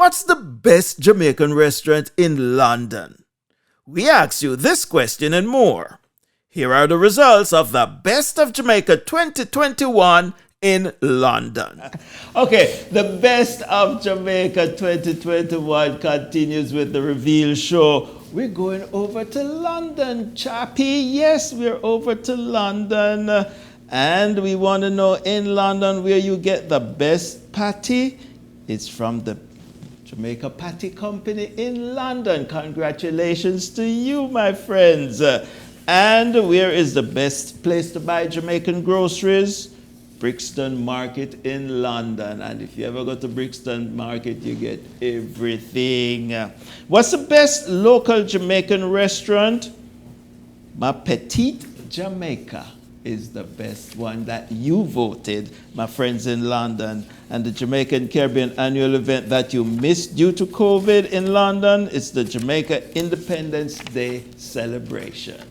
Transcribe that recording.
What's the best Jamaican restaurant in London? We ask you this question and more. Here are the results of the Best of Jamaica 2021 in London. Okay, the Best of Jamaica 2021 continues with the reveal show. We're going over to London, Chappie. Yes, we're over to London. And we want to know in London where you get the best patty. It's from the Jamaica Patty Company in London. Congratulations to you, my friends. And where is the best place to buy Jamaican groceries? Brixton Market in London. And if you ever go to Brixton Market, you get everything. What's the best local Jamaican restaurant? Ma Petite Jamaica is the best one that you voted, my friends in London. And the Jamaican Caribbean annual event that you missed due to COVID in London is the Jamaica Independence Day celebration.